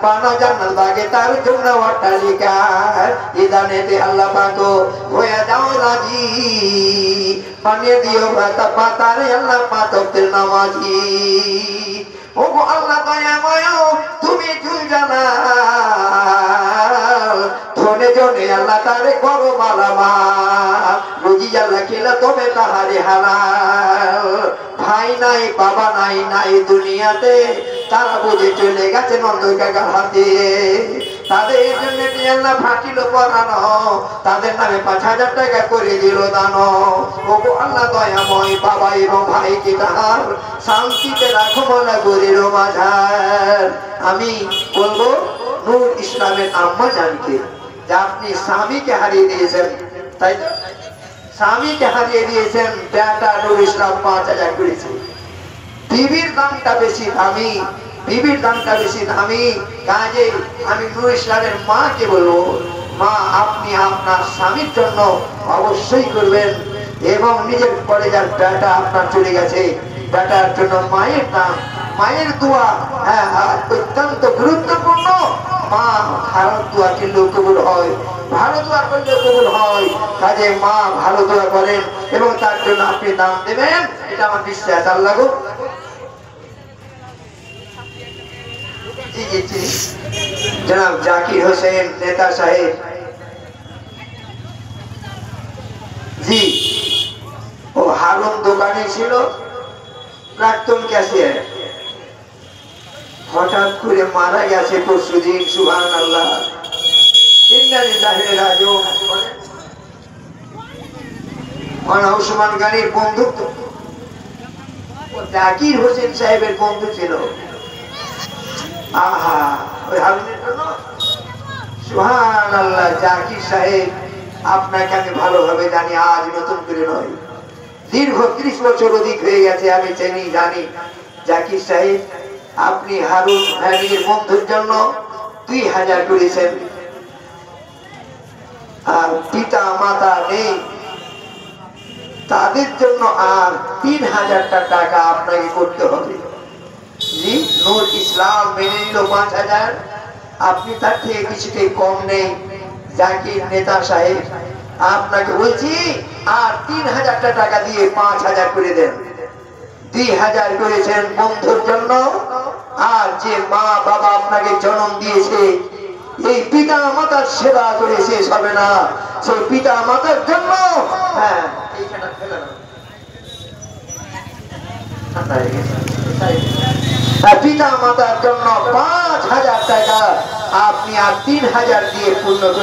পানা জান্নাত বাগে তার জন্য অট্টালিকা ইদানেতে আল্লাহ পাকো হয়ে যাও রাজি পানিয়ে দিও ভাতা পাতারে আল্লাহ পাতকের নামাজি ওগো আল্লাহ দয়াময় তুমি জুল জালাল ধনে জনে আল্লাহ তারে করো মালামা রুজি আল্লাহ খেলা তবে তাহারে হালাল ভাই নাই বাবা নাই নাই দুনিয়াতে তারা বুঝে চলে গেছে নন্দকাকার হাতে তাদের জন্য আল্লাহ ফাটিল পরানো তাদের নামে ৫,০০০ টাকা করে দিল দান ওগো আল্লাহ দয়াময় বাবা এবং ভাইকে তাহার শান্তিতে রাখো মনে গরির মাঝার আমি বলবো নূর ইসলামের আম্মা জানকে যে আপনি স্বামীকে হারিয়ে দিয়েছেন তাই তো স্বামীকে হারিয়ে দিয়েছেন বেটা নূর ইসলাম ৫,০০০ করেছে বিবির দামটা বেশি দামি বিবির দামটা বেশি দামি কাজে আমি নূর ইসলামের মাকে বলবো মা আপনি আপনার স্বামীর জন্য অবশ্যই করবেন এবং নিজের পরে যার বেটা আপনার চলে গেছে বেটার জন্য মায়ের দাম মায়ের দোয়া হ্যাঁ অত্যন্ত গুরুত্বপূর্ণ মা ভালো দোয়া করলেও কবুল হয় ভালো দোয়া করলেও কবুল হয় কাজে মা ভালো দোয়া করেন এবং তার জন্য আপনি দাম দেবেন এটা আমার বিশ্বাস আল্লাহ গো जनाब जाकिर हुसैन नेता साहेब जी वो हारून দোকানে ছিল প্রাক্তন ক্যাশিয়ার হঠাৎ করে মারা গেছে পরশুদিন সুবহানাল্লাহ ইন্না লিল্লাহি ওয়া ইন্না ইলাইহি রাজিউন মাওলানা ওসমান গনির বন্ধু ও জাকির হোসেন সাহেবের বন্ধু ছিল আহা ওই হারুনের জন্য সুবহানাল্লাহ জাকির সাহেব আপনাকে আমি ভালোভাবে জানি আজ নতুন করে নয় দীর্ঘ ৩০ বছর অধিক হয়ে গেছে আমি চিনি জানি জাকির সাহেব আপনি হারুন ভাইয়ের বন্ধুর জন্য ২,০০০ করেছেন আর পিতা মাতা নেই তাদের জন্য আর ৩,০০০ টাকা আপনাকে করতে হবে জি নূর ইসলাম মেনে নিল ৫,০০০ আপনি তার থেকে কিছুতেই কম নেই জাকির নেতা সাহেব আপনাকে বলছি আর ৩,০০০ টাকা দিয়ে ৫,০০০ করে দেন ২,০০০ করেছেন বন্ধুর জন্য আর যে মা বাবা আপনাকে জন্ম দিয়েছে এই পিতা মাতার সেবা করে শেষ হবে না সেই পিতা মাতার জন্য হ্যাঁ এইখানে ফেলে না পিতা মাতার জন্য ৫,০০০ টাকা আপনি আর ৩,০০০ দিয়ে পূর্ণ